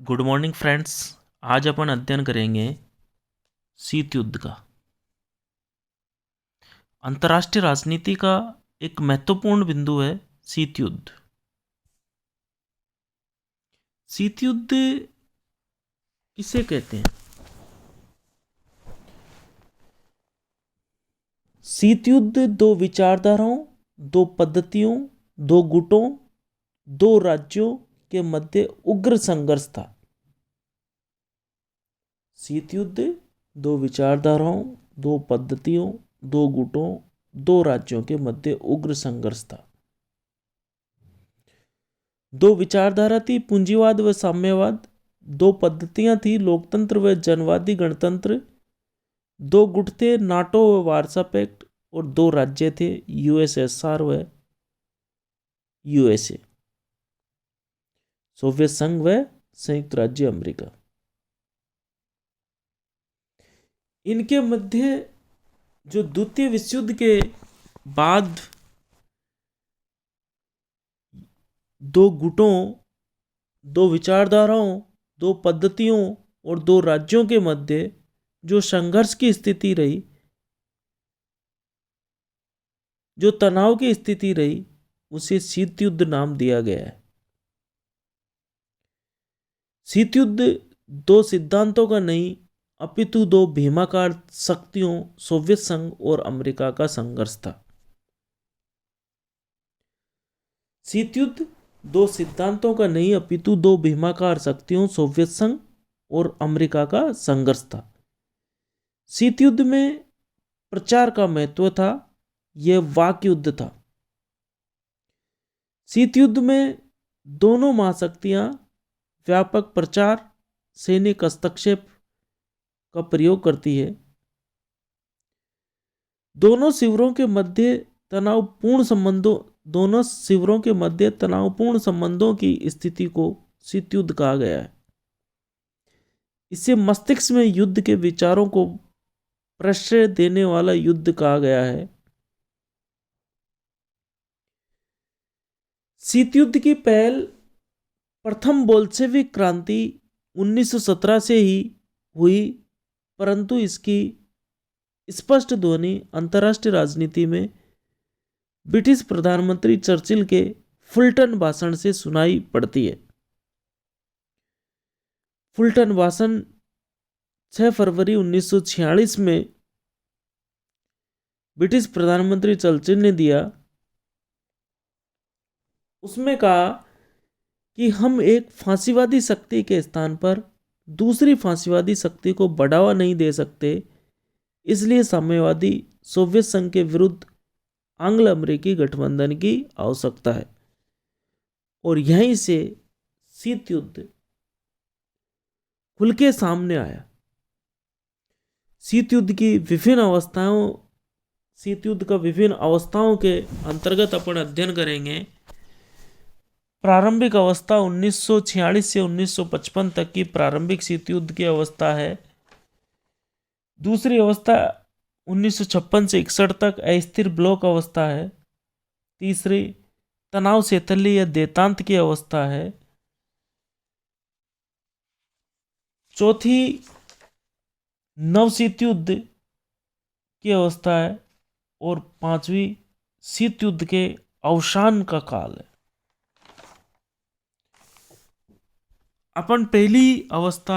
Good morning friends. आज अपन अध्ययन करेंगे शीत युद्ध का। अंतर्राष्ट्रीय राजनीति का एक महत्वपूर्ण बिंदु है शीत युद्ध। शीत युद्ध किसे कहते हैं? शीत युद्ध दो विचारधाराओं, दो पद्धतियों, दो गुटों, दो राज्यों के मध्य उग्र संघर्ष था। शीत युद्ध दो विचारधाराओं, दो पद्धतियों, दो गुटों, दो राज्यों के मध्य उग्र संघर्ष था। दो विचारधारा थी पूंजीवाद व साम्यवाद, दो पद्धतियां थी लोकतंत्र व जनवादी गणतंत्र, दो गुट थे नाटो व वार्सा पैक्ट, और दो राज्य थे यूएसएसआर व यूएसए, सोवियत संघ व संयुक्त राज्य अमेरिका। इनके मध्य जो द्वितीय विश्व युद्ध के बाद दो गुटों, दो विचारधाराओं, दो पद्धतियों और दो राज्यों के मध्य जो संघर्ष की स्थिति रही, जो तनाव की स्थिति रही, उसे शीत युद्ध नाम दिया गया है। शीत युद्ध दो सिद्धांतों का नहीं अपितु दो भीमाकार शक्तियों सोवियत संघ और अमेरिका का संघर्ष था। शीत युद्ध दो सिद्धांतों का नहीं अपितु दो भीमाकार शक्तियों सोवियत संघ और अमेरिका का संघर्ष था। शीत युद्ध में प्रचार का महत्व था, यह वाक युद्ध था। शीत युद्ध में दोनों महाशक्तियां व्यापक प्रचार, सैनिक हस्तक्षेप का प्रयोग करती है। दोनों शिविरों के मध्य तनावपूर्ण संबंधों की स्थिति को शीत युद्ध कहा गया है। इसे मस्तिष्क में युद्ध के विचारों को प्रश्रय देने वाला युद्ध कहा गया है। शीत युद्ध की पहल प्रथम बोल्शेविक क्रांति 1917 से ही हुई, परंतु इसकी स्पष्ट ध्वनि अंतर्राष्ट्रीय राजनीति में ब्रिटिश प्रधानमंत्री चर्चिल के फुलटन भाषण से सुनाई पड़ती है। फुलटन भाषण 6 फरवरी 1946 में ब्रिटिश प्रधानमंत्री चर्चिल ने दिया। उसमें कहा कि हम एक फांसीवादी शक्ति के स्थान पर दूसरी फांसीवादी शक्ति को बढ़ावा नहीं दे सकते, इसलिए साम्यवादी सोवियत संघ के विरुद्ध आंग्ल अमेरिकी गठबंधन की आवश्यकता है। और यहीं से शीत युद्ध खुल के सामने आया। शीत युद्ध का विभिन्न अवस्थाओं के अंतर्गत अपन अध्ययन करेंगे। प्रारंभिक अवस्था 1946 से 1955 तक की प्रारंभिक शीत युद्ध की अवस्था है। दूसरी अवस्था 1956 से 61 तक अस्थिर ब्लॉक अवस्था है। तीसरी तनाव शैथिल्य या देतांत की अवस्था है। चौथी नव शीत युद्ध की अवस्था है और पांचवी शीत युद्ध के अवसान का काल है। अपन पहली अवस्था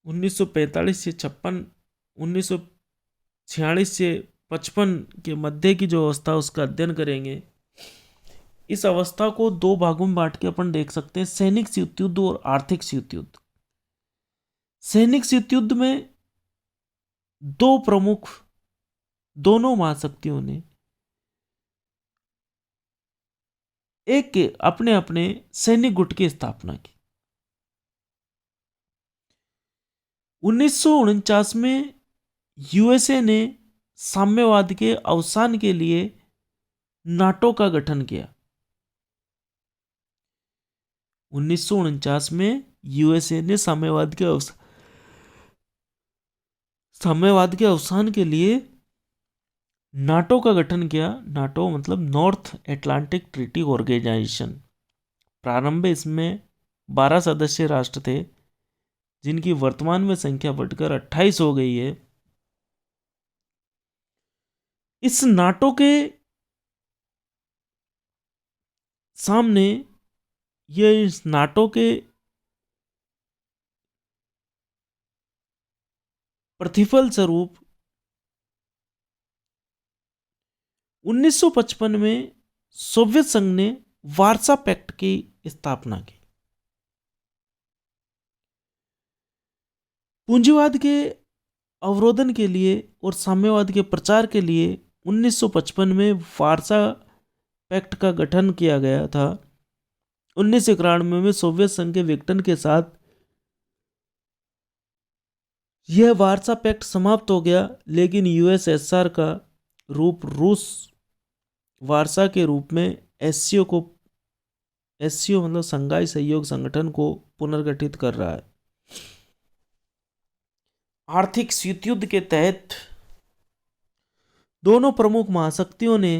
1945 से 1946 से 55 के मध्य की जो अवस्था उसका अध्ययन करेंगे। इस अवस्था को दो भागों में बांट के अपन देख सकते हैं, सैनिक शीत युद्ध और आर्थिक शीत युद्ध। सैनिक शीत युद्ध में दोनों महाशक्तियों ने एक अपने अपने सैनिक गुट की स्थापना की। 1949 में यूएसए ने साम्यवाद के अवसान के लिए नाटो का गठन किया। 1949 में यूएसए ने साम्यवाद के अवसान के लिए नाटो का गठन किया। नाटो मतलब नॉर्थ अटलांटिक ट्रीटी ऑर्गेनाइजेशन। प्रारंभ में इसमें 12 सदस्य राष्ट्र थे, जिनकी वर्तमान में संख्या बढ़कर 28 हो गई है। इस नाटो के सामने, ये इस नाटो के प्रतिफल स्वरूप 1955 में सोवियत संघ ने वार्सा पैक्ट की स्थापना की। पूंजीवाद के अवरोधन के लिए और साम्यवाद के प्रचार के लिए 1955 में वार्सा पैक्ट का गठन किया गया था। 1991 में सोवियत संघ के विघटन के साथ यह वार्सा पैक्ट समाप्त हो गया, लेकिन यूएसएसआर का रूप रूस वार्सा के रूप में एससीओ मतलब संघाई सहयोग संगठन को पुनर्गठित कर रहा है। आर्थिक शीतयुद्ध के तहत दोनों प्रमुख महाशक्तियों ने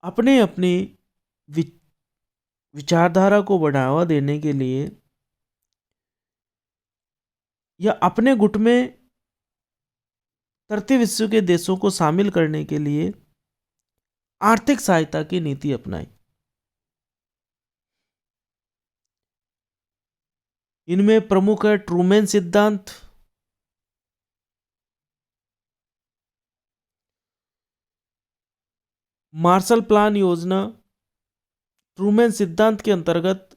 अपने अपनी विचारधारा को बढ़ावा देने के लिए या अपने गुट में तृतीय विश्व के देशों को शामिल करने के लिए आर्थिक सहायता की नीति अपनाई। इनमें प्रमुख है ट्रूमैन सिद्धांत, मार्शल प्लान योजना। ट्रूमैन सिद्धांत के अंतर्गत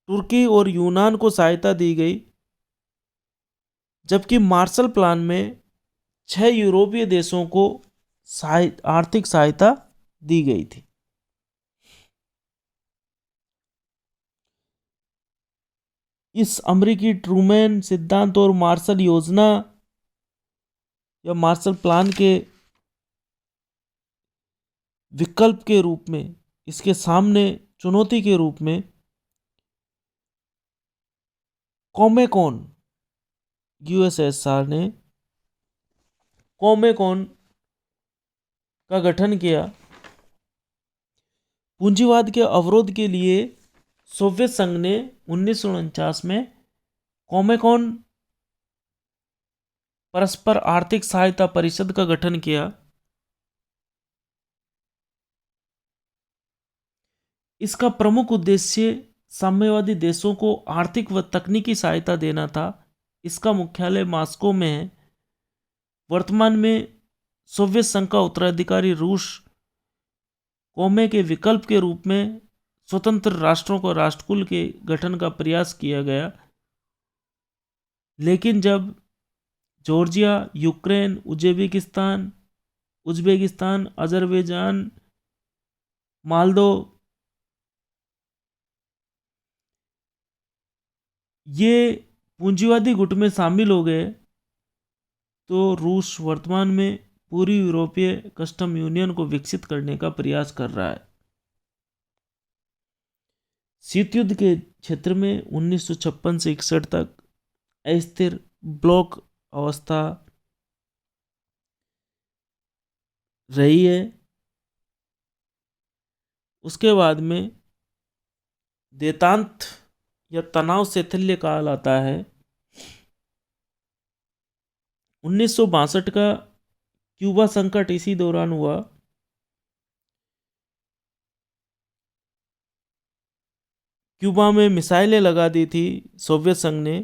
तुर्की और यूनान को सहायता दी गई, जबकि मार्शल प्लान में 6 यूरोपीय देशों को आर्थिक सहायता दी गई थी। इस अमेरिकी ट्रूमैन सिद्धांत और मार्शल योजना या मार्शल प्लान के विकल्प के रूप में, इसके सामने चुनौती के रूप में कॉमेकॉन, यूएसएसआर ने कॉमेकॉन का गठन किया। पूंजीवाद के अवरोध के लिए सोवियत संघ ने 1949 में कॉमेकॉन परस्पर आर्थिक सहायता परिषद का गठन किया। इसका प्रमुख उद्देश्य साम्यवादी देशों को आर्थिक व तकनीकी सहायता देना था। इसका मुख्यालय मॉस्को में है। वर्तमान में सोवियत संघ का उत्तराधिकारी रूस कॉमे के विकल्प के रूप में स्वतंत्र राष्ट्रों को राष्ट्रकुल के गठन का प्रयास किया गया, लेकिन जब जॉर्जिया, यूक्रेन, उज्बेकिस्तान, अजरबैजान, मालदो ये पूंजीवादी गुट में शामिल हो गए, तो रूस वर्तमान में पूरी यूरोपीय कस्टम यूनियन को विकसित करने का प्रयास कर रहा है। शीत युद्ध के क्षेत्र में 1956 से 61 तक अस्थिर ब्लॉक अवस्था रही है। उसके बाद में देतांत या तनाव शैथिल्य काल आता है। 1962 का क्यूबा संकट इसी दौरान हुआ। क्यूबा में मिसाइलें लगा दी थी सोवियत संघ ने,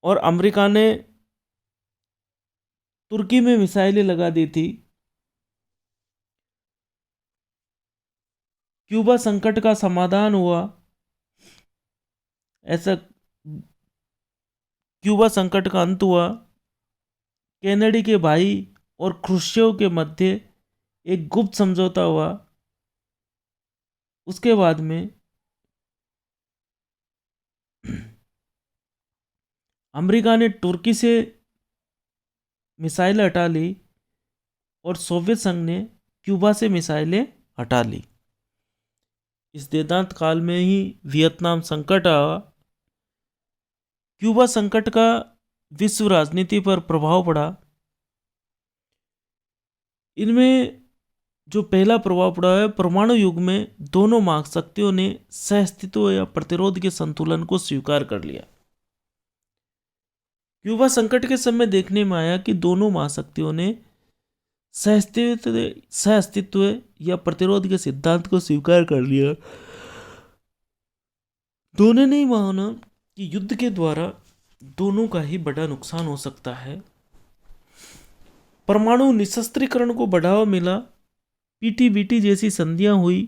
और अमेरिका ने तुर्की में मिसाइलें लगा दी थी। क्यूबा संकट का समाधान हुआ। ऐसा क्यूबा संकट का अंत हुआ। केनेडी के भाई और क्रुश्चेव के मध्य एक गुप्त समझौता हुआ। उसके बाद में अमेरिका ने तुर्की से मिसाइलें हटा ली और सोवियत संघ ने क्यूबा से मिसाइलें हटा ली। इस देदांत काल में ही वियतनाम संकट आया। क्यूबा संकट का विश्व राजनीति पर प्रभाव पड़ा। इनमें जो पहला प्रभाव पड़ा है, परमाणु युग में दोनों महाशक्तियों ने सहअस्तित्व या प्रतिरोध के संतुलन को स्वीकार कर लिया। क्यूबा संकट के समय देखने में आया कि दोनों महाशक्तियों ने सहअस्तित्व या प्रतिरोध के सिद्धांत को स्वीकार कर लिया। दोनों ने माना कि युद्ध के द्वारा दोनों का ही बड़ा नुकसान हो सकता है। परमाणु निशस्त्रीकरण को बढ़ावा मिला, पीटीबीटी जैसी संधियां हुई,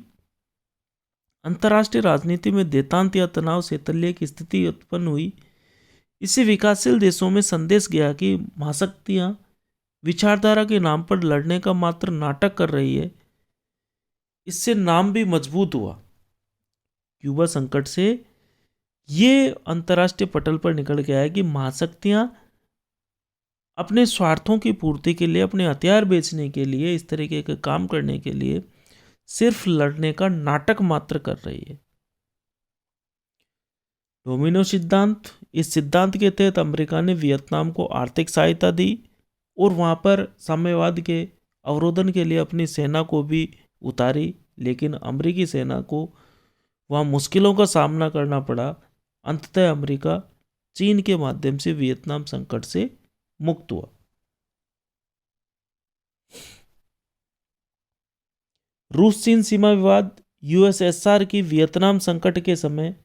अंतर्राष्ट्रीय राजनीति में देतांत या तनाव शैथिल्य की स्थिति उत्पन्न हुई। इससे विकासशील देशों में संदेश गया कि महाशक्तियां विचारधारा के नाम पर लड़ने का मात्र नाटक कर रही है। इससे नाम भी मजबूत हुआ। क्यूबा संकट से ये अंतर्राष्ट्रीय पटल पर निकल के आया कि महाशक्तियां अपने स्वार्थों की पूर्ति के लिए, अपने हथियार बेचने के लिए, इस तरीके के काम करने के लिए सिर्फ लड़ने का नाटक मात्र कर रही है। डोमिनो सिद्धांत, इस सिद्धांत के तहत अमेरिका ने वियतनाम को आर्थिक सहायता दी और वहां पर साम्यवाद के अवरोधन के लिए अपनी सेना को भी उतारी, लेकिन अमेरिकी सेना को वहां मुश्किलों का सामना करना पड़ा। अंततः अमेरिका चीन के माध्यम से वियतनाम संकट से मुक्त हुआ। रूस चीन सीमा विवाद, यूएसएसआर की वियतनाम संकट के समय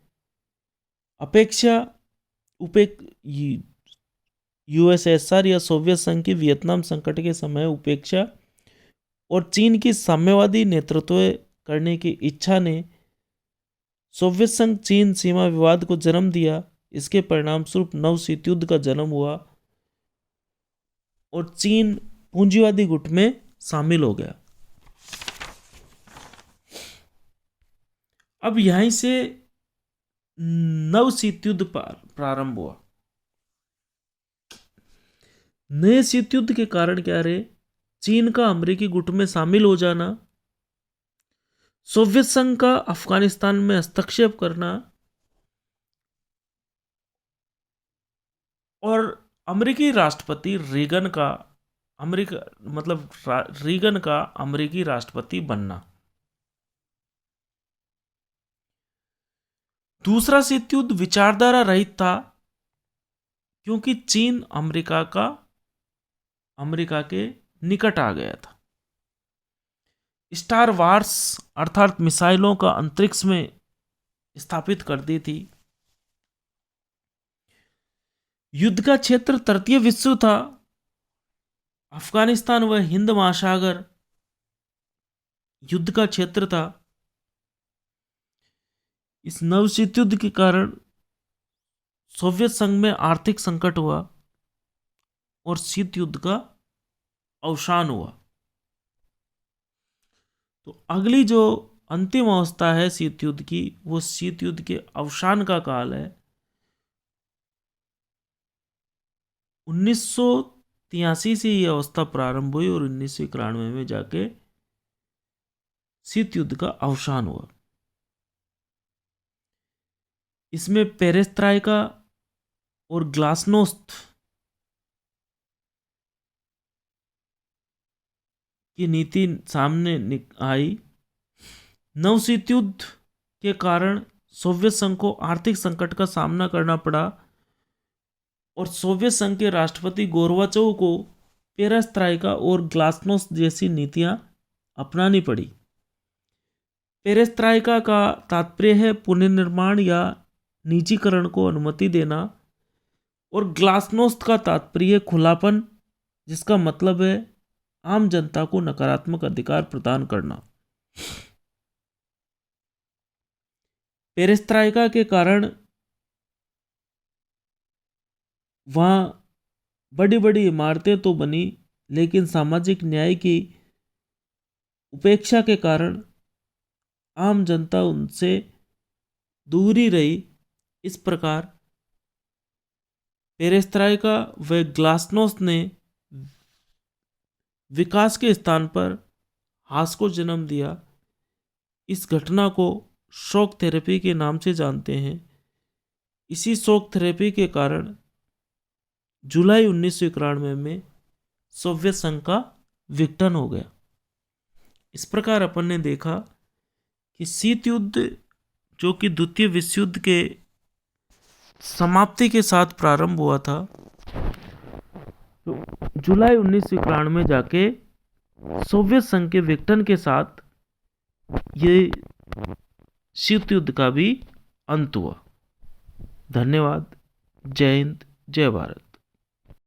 यूएसएसआर या सोवियत संघ की वियतनाम संकट के समय उपेक्षा और चीन की साम्यवादी नेतृत्व करने की इच्छा ने सोवियत संघ चीन सीमा विवाद को जन्म दिया। इसके परिणाम स्वरूप नव शीत युद्ध का जन्म हुआ और चीन पूंजीवादी गुट में शामिल हो गया। अब यहीं से नव शीत युद्ध प्रारंभ हुआ। नए शीत युद्ध के कारण क्या रहे? चीन का अमेरिकी गुट में शामिल हो जाना, सोवियत संघ का अफगानिस्तान में हस्तक्षेप करना और अमेरिकी राष्ट्रपति रीगन का अमेरिकी राष्ट्रपति बनना। दूसरा शीत युद्ध विचारधारा रहित था, क्योंकि चीन अमेरिका के निकट आ गया था। स्टार वार्स अर्थात मिसाइलों का अंतरिक्ष में स्थापित कर दी थी। युद्ध का क्षेत्र तृतीय विश्व था। अफगानिस्तान व हिंद महासागर युद्ध का क्षेत्र था। इस नवशीत युद्ध के कारण सोवियत संघ में आर्थिक संकट हुआ और शीत युद्ध का अवसान हुआ। तो अगली जो अंतिम अवस्था है शीत युद्ध की, वो शीत युद्ध के अवसान का काल है। 1983 से ये अवस्था प्रारंभ हुई और 1991 में जाके शीत युद्ध का अवसान हुआ। इसमें पेरेस्ट्राइका और ग्लासनोस्त की नीति सामने आई। नवशीत युद्ध के कारण सोवियत संघ को आर्थिक संकट का सामना करना पड़ा और सोवियत संघ के राष्ट्रपति गोर्बाचोव को पेरेस्ट्राइका और ग्लासनोस्त जैसी नीतियां अपनानी पड़ी। पेरेस्ट्राइका का तात्पर्य है पुनर्निर्माण या निजीकरण को अनुमति देना और ग्लासनोस्त का तात्पर्य खुलापन, जिसका मतलब है आम जनता को नकारात्मक अधिकार प्रदान करना। पेरेस्ट्राइका के कारण वहां बड़ी बड़ी इमारतें तो बनी, लेकिन सामाजिक न्याय की उपेक्षा के कारण आम जनता उनसे दूरी रही। इस प्रकार पेरेस्ट्राइका व ग्लासनोस्त ने विकास के स्थान पर हास को जन्म दिया। इस घटना को शॉक थेरेपी के नाम से जानते हैं। इसी शॉक थेरेपी के कारण जुलाई 1991 में सोवियत संघ का विघटन हो गया। इस प्रकार अपन ने देखा कि शीत युद्ध जो कि द्वितीय विश्व युद्ध के समाप्ति के साथ प्रारंभ हुआ था, तो जुलाई 1991 में जाके सोवियत संघ के विघटन के साथ ये शीत युद्ध का भी अंत हुआ। धन्यवाद। जय हिंद, जय भारत।